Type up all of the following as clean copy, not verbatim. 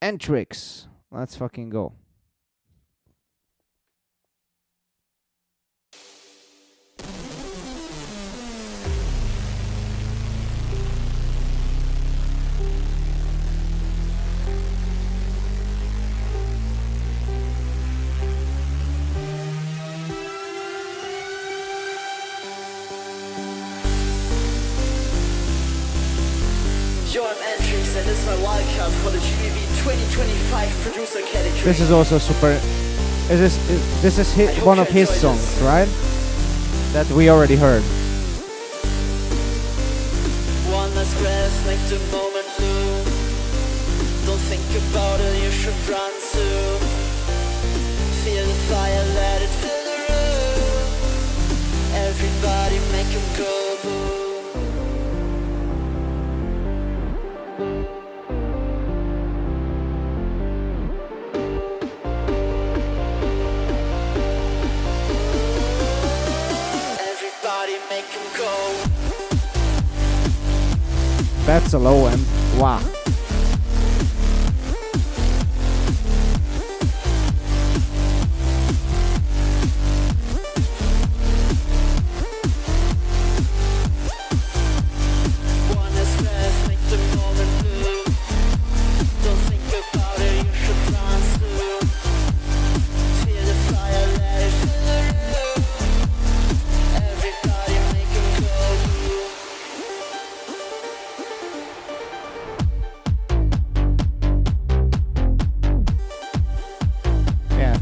Antrix. Let's fucking go. Yo, I'm Antrix, and this is my wildcard for the GBV 2025 producer category. This is also super. This is one of his songs, right? That we already heard. One last breath, make the moment bloom. Don't think about it, you should run soon. Feel the fire, let it fill the room. Everybody make him go boom. That's a low end. Wow.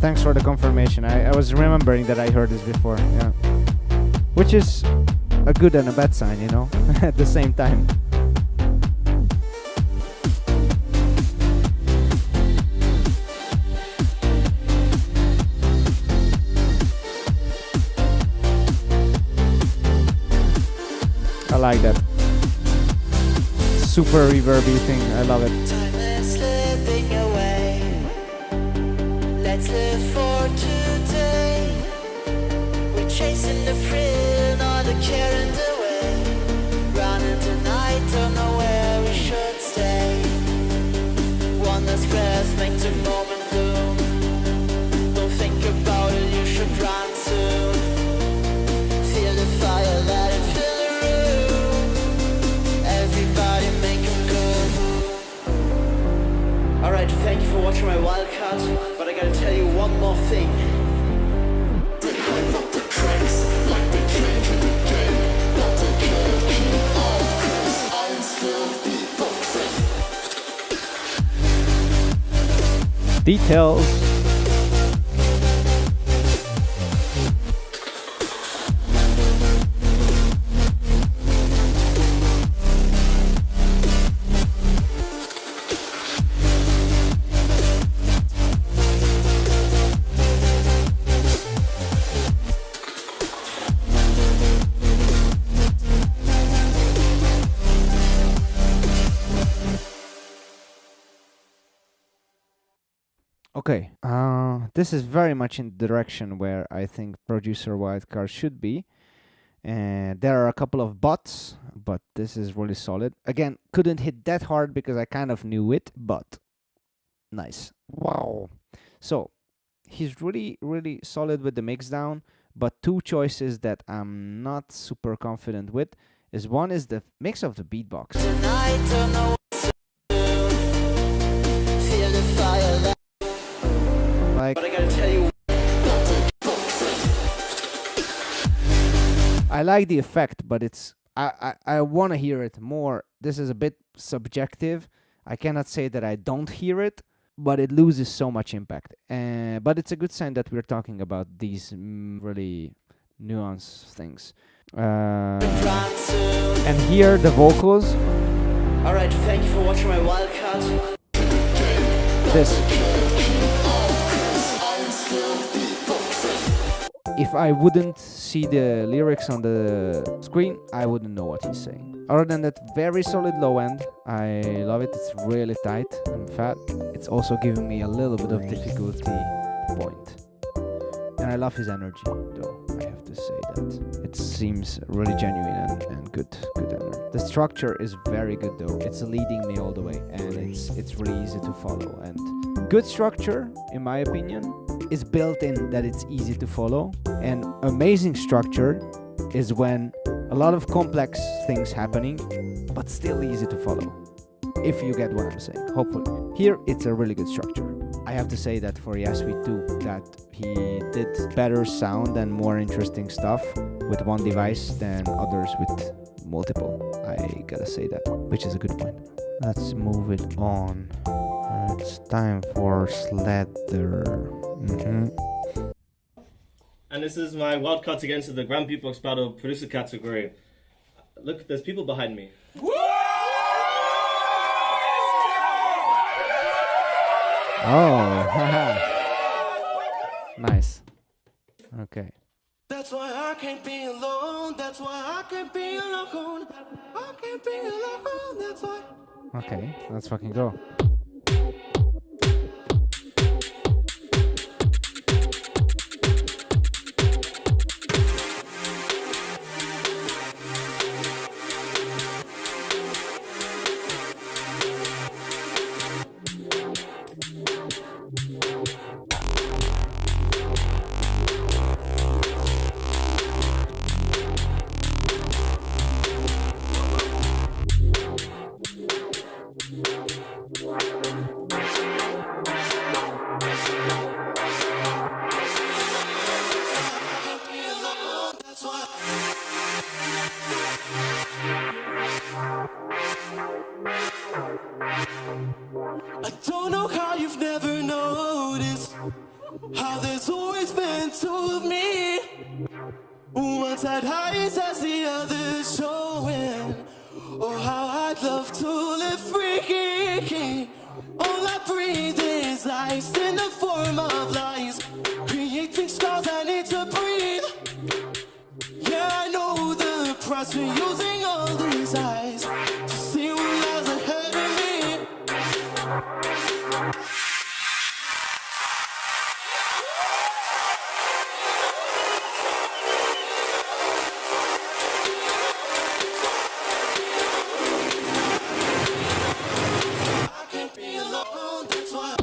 Thanks for the confirmation. I was remembering that I heard this before. Yeah, which is a good and a bad sign, you know, at the same time. I like that super reverby thing. I love it. Let's live for today. We're chasing the thrill, not the carrying away. Running tonight, don't know where we should stay. One last breath, make the moment bloom. Don't think about it, you should run soon. Feel the fire, let it fill the room. Everybody make him go boom. Alright, thank you for watching my wildcard. But I gotta tell you one more thing. Details. Okay, this is very much in the direction where I think producer wildcard should be. And there are a couple of bots, but this is really solid. Again, couldn't hit that hard because I kind of knew it, but nice. Wow. So he's really, really solid with the mix down, but two choices that I'm not super confident with is one is the mix of the beatbox. Like, But I gotta tell you, I like the effect, but it's I want to hear it more. This is a bit subjective. I cannot say that I don't hear it, but it loses so much impact. But it's a good sign that we're talking about these really nuanced things. And here the vocals. alright, thank you for watching my wildcard. This. If I wouldn't see the lyrics on the screen, I wouldn't know what he's saying. Other than that, very solid low end. I love it. It's really tight and fat. It's also giving me a little bit of difficulty point. And I love his energy, though. I have to say that. It seems really genuine and good. The structure is very good though. It's leading me all the way, and it's really easy to follow. And good structure, in my opinion, is built in that it's easy to follow. And amazing structure is when a lot of complex things happening, but still easy to follow. If you get what I'm saying, hopefully. Here, it's a really good structure. I have to say that for Yasui too, that he did better sound and more interesting stuff with one device than others with multiple. I gotta say that, which is a good point. Let's move it on. It's time for Slether. And this is my wildcard to get into the Grand Beatbox Battle Producer category. Look, there's people behind me. Oh, haha. Nice. Okay. That's why I can't be alone. That's why I can't be alone. I can't be alone. That's why. Okay, let's fucking go. I don't know how you've never noticed how there's always been two of me. One side highs as the other showing. Oh, how I'd love to live free. All I breathe is ice in the form of lies, creating scars I need to breathe. Yeah, I know the price for using all these eyes to see what lies ahead of me. I can't be alone, that's why.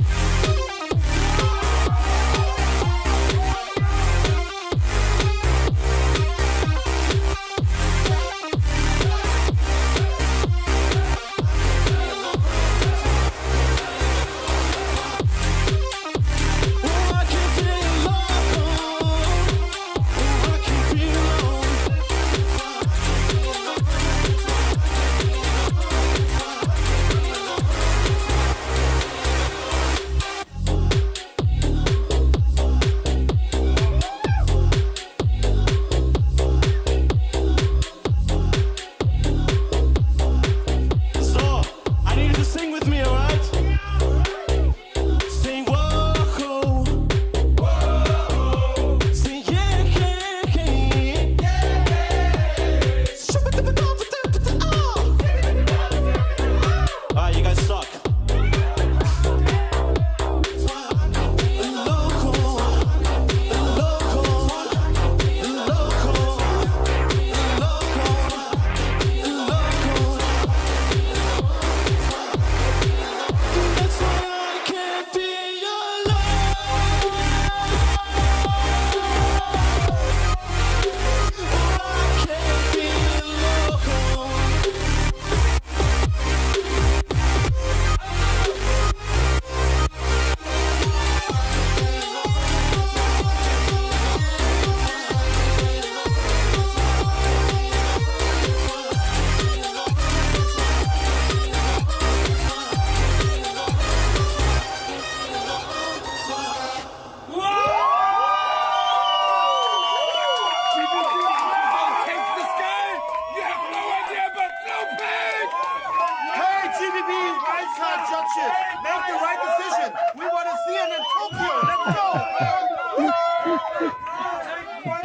Wildcard judges, make the right decision. We want to see it in Tokyo. Let's go.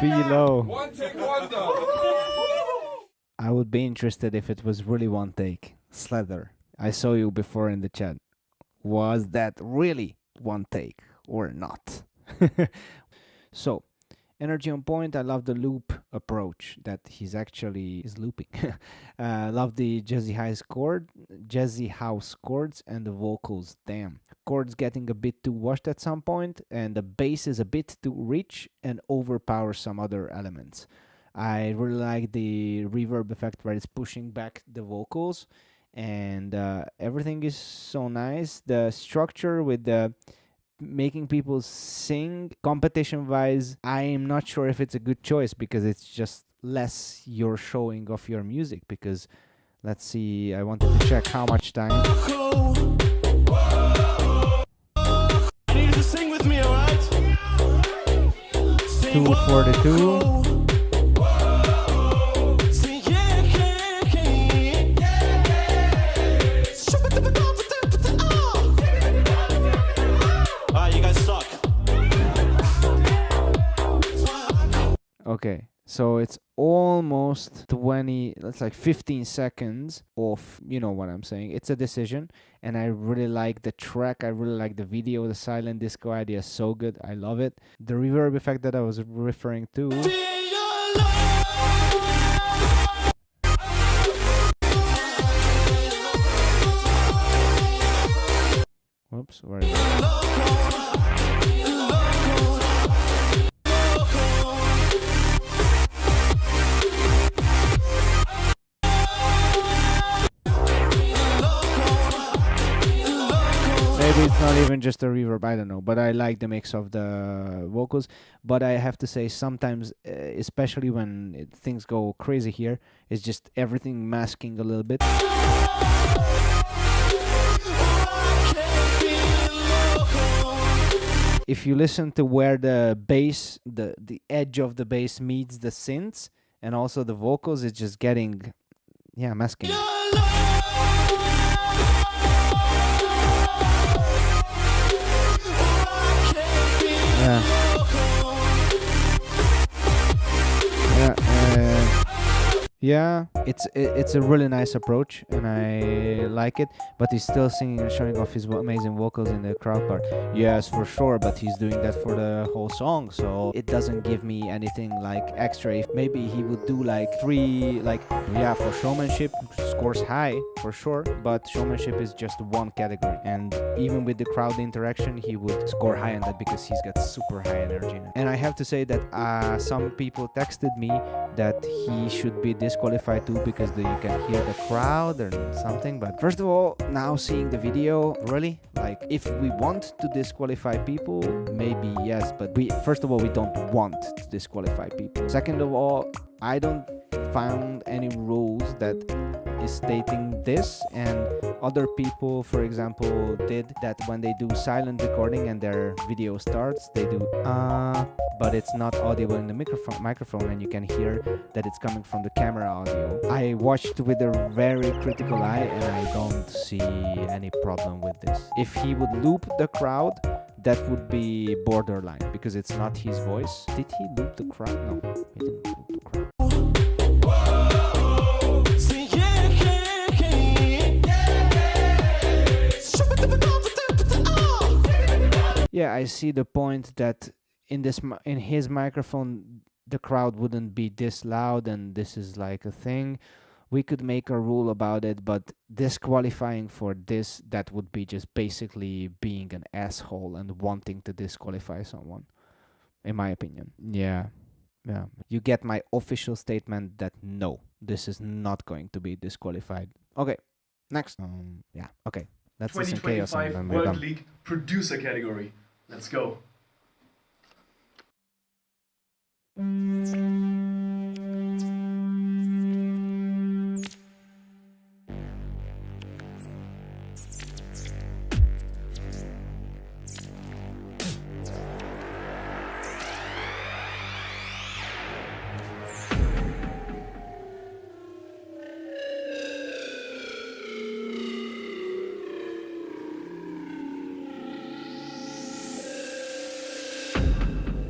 Below. One take wonder. I would be interested if it was really one take. Slether, I saw you before in the chat. Was that really one take or not? So, Energy on point. I love the loop approach that he's actually is looping. Love the jazzy house chords and the vocals. Damn. Chords getting a bit too washed at some point, and the bass is a bit too rich and overpowers some other elements. I really like the reverb effect where it's pushing back the vocals, and everything is so nice. The structure with the making people sing competition wise, I am not sure if it's a good choice, because it's just less you're showing of your music. Because let's see, I wanted to check how much time. I need you to sing with me, alright? 2:42. Okay, so it's almost 20, that's like 15 seconds off, you know what I'm saying. It's a decision, and I really like the track, I really like the video, the silent disco idea is so good, I love it. The reverb effect that I was referring to. Whoops, where is it? Maybe it's not even just a reverb, I don't know, but I like the mix of the vocals. But I have to say, sometimes, especially when things go crazy here, it's just everything masking a little bit. If you listen to where the bass, the edge of the bass meets the synths and also the vocals, it's just getting, yeah, masking. Yeah, it's a really nice approach, and I like it. But he's still singing and showing off his amazing vocals in the crowd part. Yes, for sure, but he's doing that for the whole song, so it doesn't give me anything like extra. If maybe he would do like 3, like, yeah, for showmanship, scores high for sure, but showmanship is just one category, and even with the crowd interaction, he would score high on that because he's got super high energy. And I have to say that some people texted me that he should be disqualified too, because you can hear the crowd or something. But first of all, now seeing the video, really, like, if we want to disqualify people, maybe yes, but first of all, we don't want to disqualify people. Second of all, I don't found any rules that is stating this, and other people, for example, did that when they do silent recording and their video starts, they do but it's not audible in the microphone, and you can hear that it's coming from the camera audio. I watched with a very critical eye, and I don't see any problem with this. If he would loop the crowd, that would be borderline, because it's not his voice. Did he loop the crowd? No, he didn't loop the crowd. Yeah, I see the point that in his microphone the crowd wouldn't be this loud, and this is like a thing. We could make a rule about it, but disqualifying for this, that would be just basically being an asshole and wanting to disqualify someone, in my opinion. Yeah. You get my official statement that no, this is not going to be disqualified. Okay, next. Yeah, okay. That's the Chaos. 2025 World League Producer category. Let's go.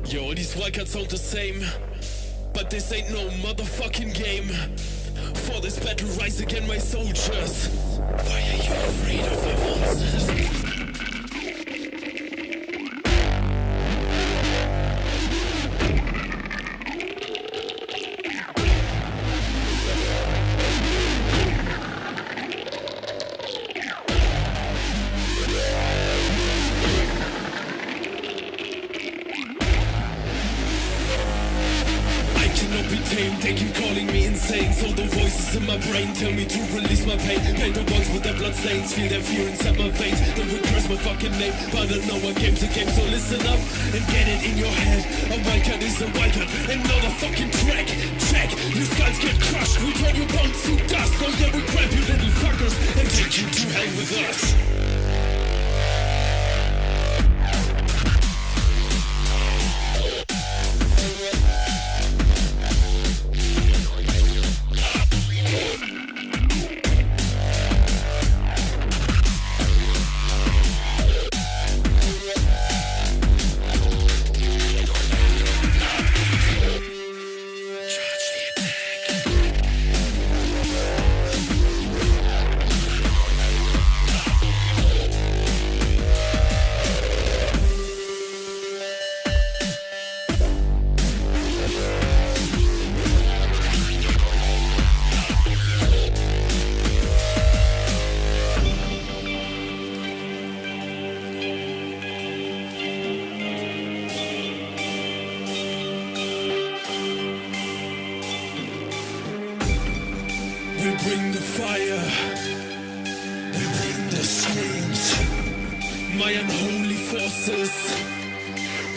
Yo, these Wildcard sound the same, but this ain't no motherfucking game. For this battle, rise again, my soldiers. Why are you afraid of my monsters? voices in my brain tell me to release my pain. Paint the walls with their blood stains, feel their fear inside my veins. Don't regress my fucking name, but I know a game's a game. So listen up and get it in your head. A wildcard is a wildcard, another fucking track. Check, your skulls get crushed. We turn your bones to dust. So yeah, we grab you little fuckers and take you to hell with us. We bring the fire, we bring the screams. My unholy forces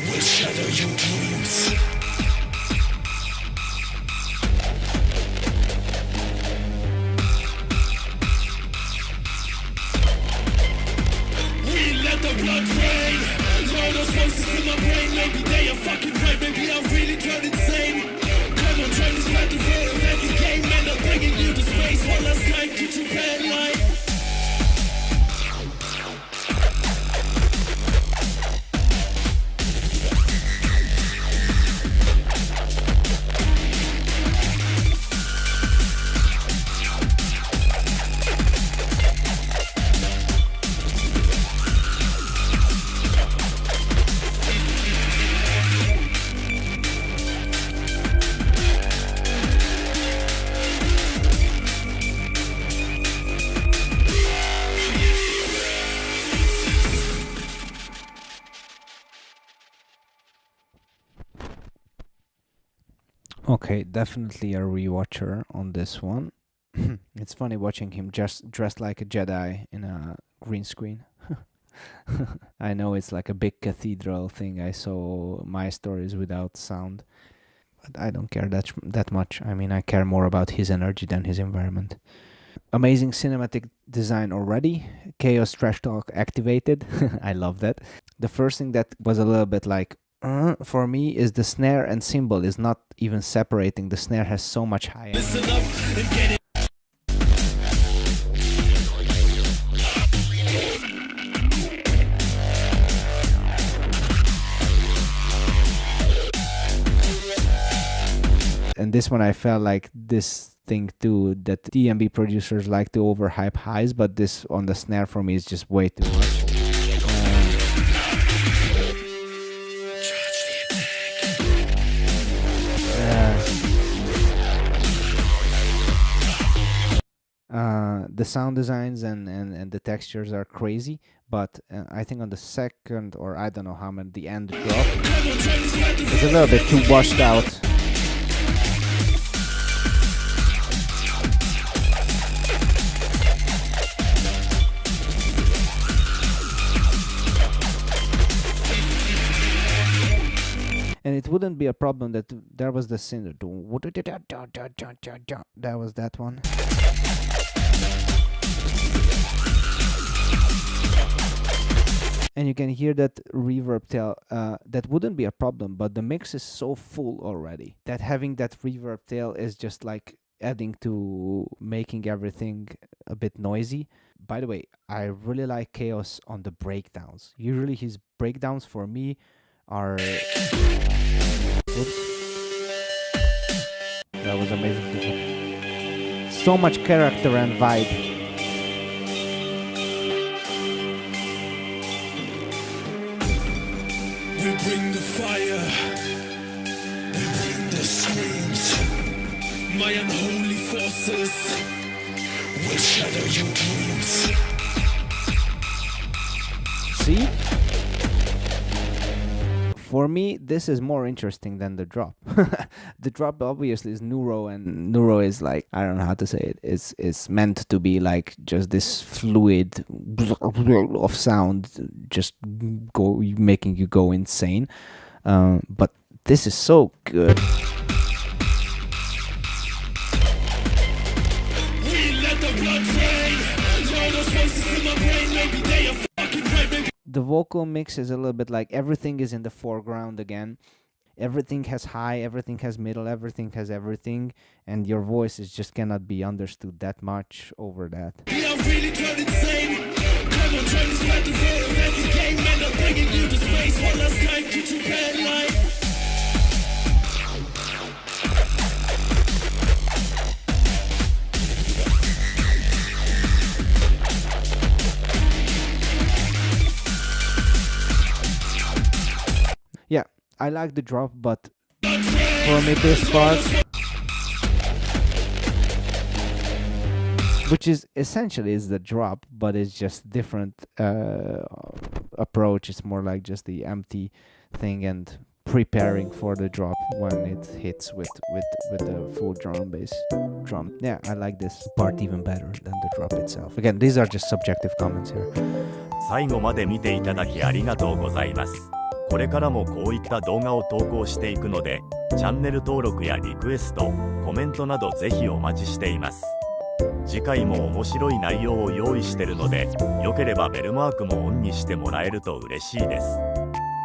will shatter your dreams. We let the blood rain. All those voices in my brain, maybe they are fucking right, maybe I'm really turned insane. Come on, turn this battle for a every game, man, I'm bringing you to space. One last time to Japan, like. Okay, definitely a rewatcher on this one. It's funny watching him just dressed like a Jedi in a green screen. I know it's like a big cathedral thing. I saw my stories without sound, but I don't care that much. I mean, I care more about his energy than his environment. Amazing cinematic design already. Chaos trash talk activated. I love that. The first thing that was a little bit like for me is the snare and cymbal is not even separating. The snare has so much high end. Listen up and get it. And this one I felt like this thing too, that DMB producers like to overhype highs, but this on the snare for me is just way too much. The sound designs and the textures are crazy, but I think on the second, or I don't know how many, the end drop is a little bit too washed out. And it wouldn't be a problem that there was the synth. That was that one. And you can hear that reverb tail. That wouldn't be a problem, but the mix is so full already that having that reverb tail is just like adding to making everything a bit noisy. By the way, I really like Chaos on the breakdowns. Usually his breakdowns for me are... Oops. That was amazing. So much character and vibe. We bring the fire, we bring the screams. My unholy forces will shatter your dreams. See? For me, this is more interesting than the drop. The drop obviously is neuro, and neuro is like, I don't know how to say it. It's meant to be like just this fluid of sound, just making you go insane. But this is so good. The vocal mix is a little bit like everything is in the foreground again. Everything has high, everything has middle, everything has everything, and your voice is just cannot be understood that much over that. Yeah, I like the drop, but for me this part, which is essentially is the drop, but it's just different approach. It's more like just the empty thing and preparing for the drop when it hits with the full drum bass drum. Yeah, I like this part even better than the drop itself. Again, these are just subjective comments here. 最後まで見ていただきありがとうございます。これからもこういった動画を投稿していくので、チャンネル登録やリクエスト、コメントなどぜひお待ちしています。次回も面白い内容を用意してるので、よければベルマークもオンにしてもらえると嬉しいです。